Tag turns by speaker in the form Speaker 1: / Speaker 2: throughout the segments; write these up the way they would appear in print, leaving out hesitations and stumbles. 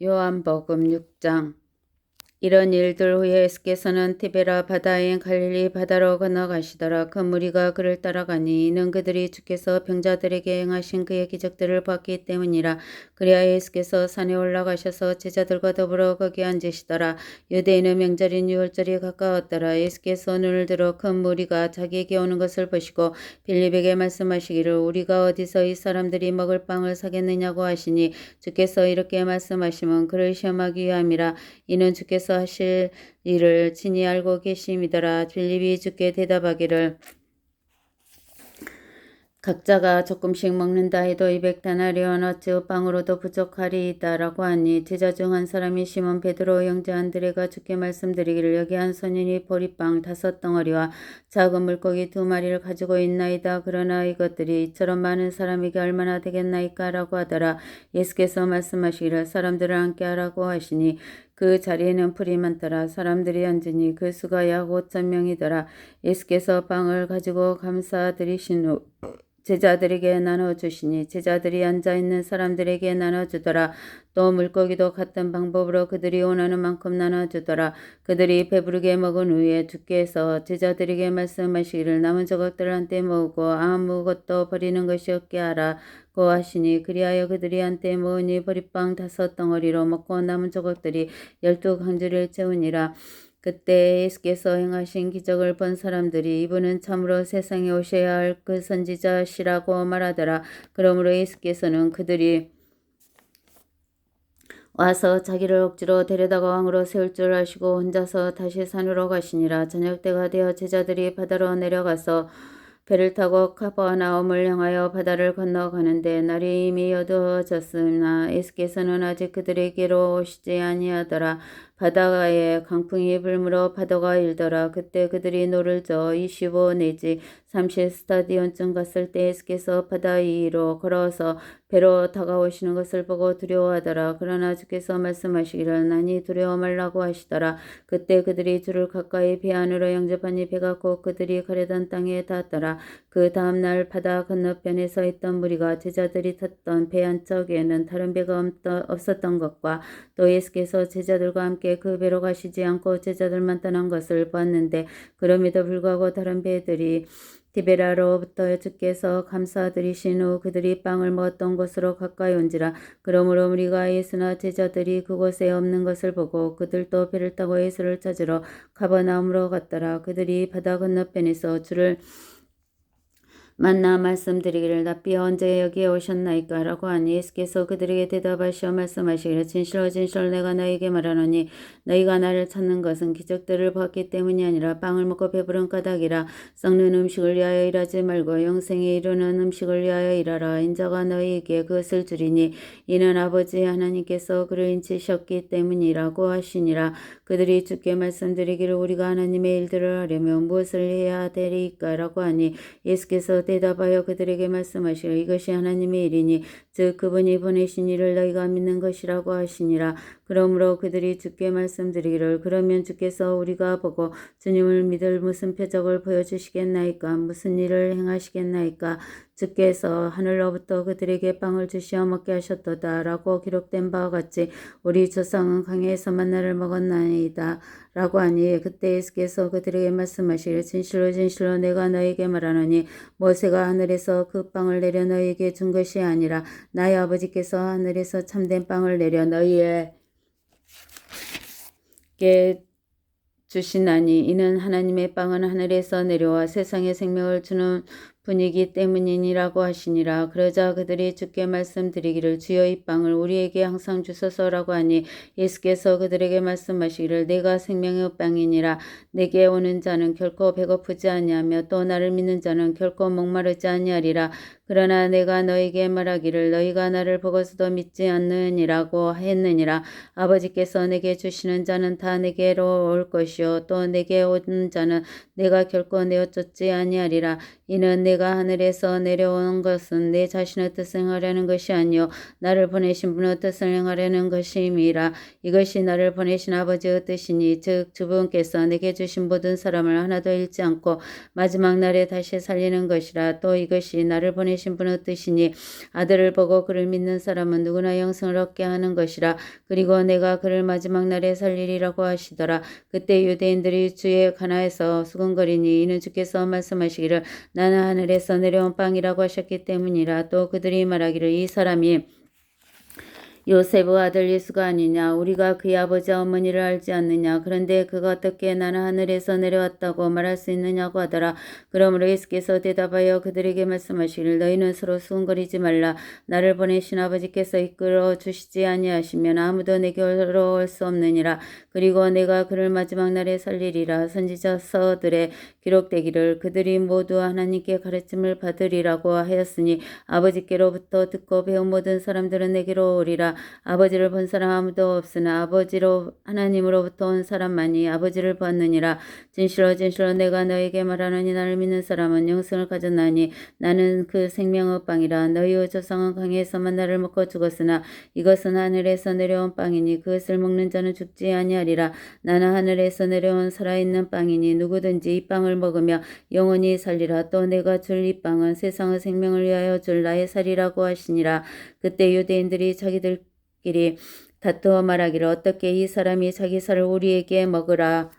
Speaker 1: 요한복음 6장. 이런 일들 후에 예수께서는 티베라 바다인 갈릴리 바다로 건너가시더라. 큰 무리가 그를 따라가니 이는 그들이 주께서 병자들에게 행하신 그의 기적들을 봤기 때문이라. 그리하여 예수께서 산에 올라가셔서 제자들과 더불어 거기 앉으시더라. 유대인의 명절인 유월절이 가까웠더라. 예수께서 눈을 들어 큰 무리가 자기에게 오는 것을 보시고 빌립에게 말씀하시기를 우리가 어디서 이 사람들이 먹을 빵을 사겠느냐고 하시니 주께서 이렇게 말씀하시면 그를 시험하기 위함이라. 이는 주께서 하실 일을 친히 알고 계심이더라. 빌립이 주께 대답하기를 각자가 조금씩 먹는다 해도 200데나리온 어찌 빵으로도 부족하리이다 라고 하니 제자 중 한 사람이 시몬 베드로 형제 안드레가 주께 말씀드리기를 여기 한 소년이 보리빵 5덩어리와 작은 물고기 2마리를 가지고 있나이다. 그러나 이것들이 이처럼 많은 사람에게 얼마나 되겠나이까 라고 하더라. 예수께서 말씀하시기를 사람들을 앉게 하라고 하시니 그 자리에는 풀이 많더라. 사람들이 앉으니 그 수가 약 5,000명이더라. 예수께서 빵을 가지고 감사드리신 후 제자들에게 나눠주시니 제자들이 앉아있는 사람들에게 나눠주더라. 또 물고기도 같은 방법으로 그들이 원하는 만큼 나눠주더라. 그들이 배부르게 먹은 후에 주께서 제자들에게 말씀하시기를 남은 조각들을 한때 모으고 아무것도 버리는 것이 없게 하라고 하시니 그리하여 그들이 한때 모으니 보리빵 5덩어리로 먹고 남은 조각들이 12강주를 채우니라. 그때 예수께서 행하신 기적을 본 사람들이 이분은 참으로 세상에 오셔야 할 그 선지자시라고 말하더라. 그러므로 예수께서는 그들이 와서 자기를 억지로 데려다가 왕으로 세울 줄 아시고 혼자서 다시 산으로 가시니라. 저녁 때가 되어 제자들이 바다로 내려가서 배를 타고 카퍼나움을 향하여 바다를 건너가는데 날이 이미 어두워졌으나 예수께서는 아직 그들에게로 오시지 아니하더라. 바다에 강풍이 불므로 파도가 일더라. 그때 그들이 노를 저어 25 내지 30 스타디온쯤 갔을 때 예수께서 바다 위로 걸어서 배로 다가오시는 것을 보고 두려워하더라. 그러나 주께서 말씀하시기를 나니 두려워 말라고 하시더라. 그때 그들이 주를 가까이 배 안으로 영접하니 배가 곧 그들이 가려던 땅에 닿았더라. 그 다음날 바다 건너편에 서 있던 무리가 제자들이 탔던 배 안쪽에는 다른 배가 없었던 것과 또 예수께서 제자들과 함께 그 배로 가시지 않고 제자들만 떠난 것을 보았는데 그럼에도 불구하고 다른 배들이 디베라로부터 주께서 감사드리신 후 그들이 빵을 먹었던 곳으로 가까이 온지라. 그러므로 우리가 예수나 제자들이 그곳에 없는 것을 보고 그들도 배를 타고 예수를 찾으러 가버나움으로 갔더라. 그들이 바다 건너편에서 주를 만나 말씀드리기를 납비 언제 여기에 오셨나이까 라고 하니 예수께서 그들에게 대답하시어 말씀하시기를 진실로 진실로 내가 너희에게 말하노니 너희가 나를 찾는 것은 기적들을 봤기 때문이 아니라 빵을 먹고 배부른 까닭이라. 썩는 음식을 위하여 일하지 말고 영생에 이르는 음식을 위하여 일하라. 인자가 너희에게 그것을 주리니 이는 아버지 하나님께서 그를 인치셨기 때문이라고 하시니라. 그들이 주께 말씀드리기를 우리가 하나님의 일들을 하려면 무엇을 해야 되리까 라고 하니 예수께서 대답하여 그들에게 말씀하시기를 이것이 하나님의 일이니 즉 그분이 보내신 이를 너희가 믿는 것이라고 하시니라. 그러므로 그들이 주께 말씀드리기를 그러면 주께서 우리가 보고 주님을 믿을 무슨 표적을 보여주시겠나이까 무슨 일을 행하시겠나이까. 주께서 하늘로부터 그들에게 빵을 주시어 먹게 하셨도다 라고 기록된 바와 같이 우리 조상은 강에서 만나를 먹었나이다 라고 하니 그때 예수께서 그들에게 말씀하시기를 진실로 진실로 내가 너희에게 말하노니 모세가 하늘에서 그 빵을 내려 너희에게 준 것이 아니라 나의 아버지께서 하늘에서 참된 빵을 내려 너희에게 주시나니 이는 하나님의 빵은 하늘에서 내려와 세상에 생명을 주는 분이기 때문이니라고 하시니라. 그러자 그들이 주께 말씀드리기를 주여 이 빵을 우리에게 항상 주소서라고 하니 예수께서 그들에게 말씀하시기를 내가 생명의 빵이니라. 내게 오는 자는 결코 배고프지 아니하며 또 나를 믿는 자는 결코 목마르지 아니하리라. 그러나 내가 너희에게 말하기를 너희가 나를 보고서도 믿지 않느니라고 했느니라. 아버지께서 내게 주시는 자는 다 내게로 올 것이요 또 내게 오는 자는 내가 결코 내어 쫓지 아니하리라. 이는 내가 하늘에서 내려온 것은 내 자신의 뜻을 행하려는 것이 아니요 나를 보내신 분의 뜻을 행하려는 것임이라. 이것이 나를 보내신 아버지의 뜻이니 즉 주분께서 내게 주신 모든 사람을 하나도 잃지 않고 마지막 날에 다시 살리는 것이라. 또 이것이 나를 보내신 하신 분의 뜻이니 아들을 보고 그를 믿는 사람은 누구나 영생을 얻게 하는 것이라. 그리고 내가 그를 마지막 날에 살리리라고 하시더라. 그때 유대인들이 주의 가나에서 수군거리니 이는 주께서 말씀하시기를 나는 하늘에서 내려온 빵이라고 하셨기 때문이라. 또 그들이 말하기를 이 사람이 요셉의 아들 예수가 아니냐. 우리가 그의 아버지와 어머니를 알지 않느냐. 그런데 그가 어떻게 나는 하늘에서 내려왔다고 말할 수 있느냐고 하더라. 그러므로 예수께서 대답하여 그들에게 말씀하시기를 너희는 서로 수군거리지 말라. 나를 보내신 아버지께서 이끌어 주시지 아니하시면 아무도 내게로 올 수 없느니라. 그리고 내가 그를 마지막 날에 살리리라. 선지자서들에 기록되기를 그들이 모두 하나님께 가르침을 받으리라고 하였으니 아버지께로부터 듣고 배운 모든 사람들은 내게로 오리라. 아버지를 본 사람 아무도 없으나 아버지로 하나님으로부터 온 사람만이 아버지를 봤느니라. 진실로 진실로 내가 너에게 말하노니 나를 믿는 사람은 영생을 가졌나니 나는 그 생명의 빵이라. 너희의 조상은 강에서만 나를 먹고 죽었으나 이것은 하늘에서 내려온 빵이니 그것을 먹는 자는 죽지 아니하리라. 나는 하늘에서 내려온 살아있는 빵이니 누구든지 이 빵을 먹으며 영원히 살리라. 또 내가 줄 이 빵은 세상의 생명을 위하여 줄 나의 살이라고 하시니라. 그때 유대인들이 자기들끼리 다투어 말하기를 어떻게 이 사람이 자기 살을 우리에게 먹으라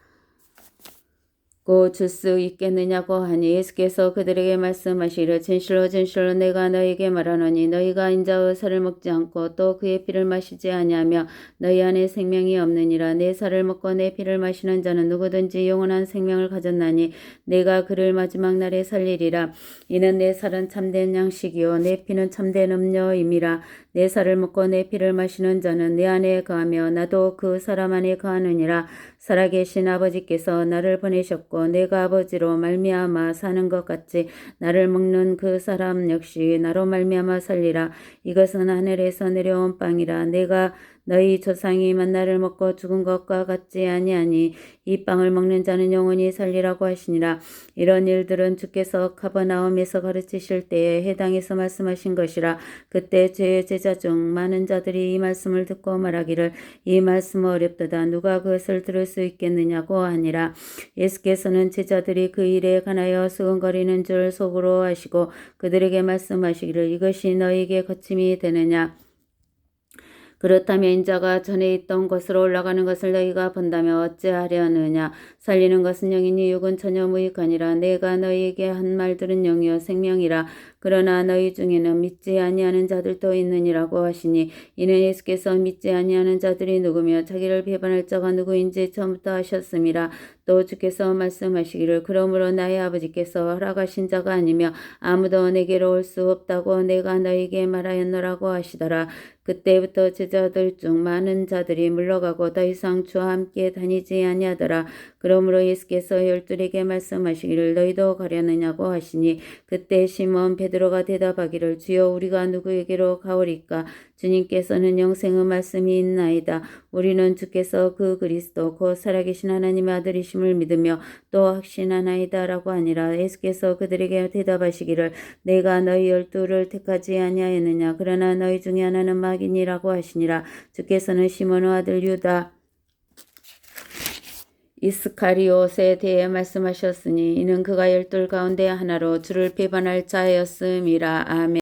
Speaker 1: 줄 수 있겠느냐고 하니 예수께서 그들에게 말씀하시기를 진실로 진실로 내가 너희에게 말하노니 너희가 인자의 살을 먹지 않고 또 그의 피를 마시지 아니하며 너희 안에 생명이 없느니라. 내 살을 먹고 내 피를 마시는 자는 누구든지 영원한 생명을 가졌나니 내가 그를 마지막 날에 살리리라. 이는 내 살은 참된 양식이요 내 피는 참된 음료임이라. 내 살을 먹고 내 피를 마시는 자는 내 안에 거하며 나도 그 사람 안에 거하느니라. 살아계신 아버지께서 나를 보내셨고 내가 아버지로 말미암아 사는 것 같이 나를 먹는 그 사람 역시 나로 말미암아 살리라. 이것은 하늘에서 내려온 빵이라. 내가 너희 조상이 만나를 먹고 죽은 것과 같지 아니하니 이 빵을 먹는 자는 영원히 살리라고 하시니라. 이런 일들은 주께서 가버나움에서 가르치실 때에 해당해서 말씀하신 것이라. 그때 제 제자 중 많은 자들이 이 말씀을 듣고 말하기를 이 말씀은 어렵도다. 누가 그것을 들을 수 있겠느냐고 하니라. 예수께서는 제자들이 그 일에 관하여 수군거리는 줄 속으로 하시고 그들에게 말씀하시기를 이것이 너희에게 거침이 되느냐. 그렇다면 인자가 전에 있던 곳으로 올라가는 것을 너희가 본다면 어찌하려느냐. 살리는 것은 영이니 육은 전혀 무익하니라. 내가 너희에게 한 말들은 영이요 생명이라. 그러나 너희 중에는 믿지 아니하는 자들도 있느니라고 하시니 이는 예수께서 믿지 아니하는 자들이 누구며 자기를 배반할 자가 누구인지 처음부터 하셨음이라. 또 주께서 말씀하시기를 그러므로 나의 아버지께서 허락하신 자가 아니며 아무도 내게로 올 수 없다고 내가 너희에게 말하였노라고 하시더라. 그때부터 제자들 중 많은 자들이 물러가고 더 이상 주와 함께 다니지 아니하더라. 그러므로 예수께서 열둘에게 말씀하시기를 너희도 가려느냐고 하시니 그때 시몬 베드로가 대답하기를 주여 우리가 누구에게로 가오리까. 주님께서는 영생의 말씀이 있나이다. 우리는 주께서 그 그리스도 곧 살아계신 하나님의 아들이심을 믿으며 또 확신하나이다 라고 하니라. 예수께서 그들에게 대답하시기를 내가 너희 12를 택하지 아니하였느냐. 그러나 너희 중에 하나는 마귀니라고 하시니라. 주께서는 시몬의 아들 유다 이스카리옷에 대해 말씀하셨으니 이는 그가 12 가운데 하나로 주를 배반할 자였음이라. 아멘.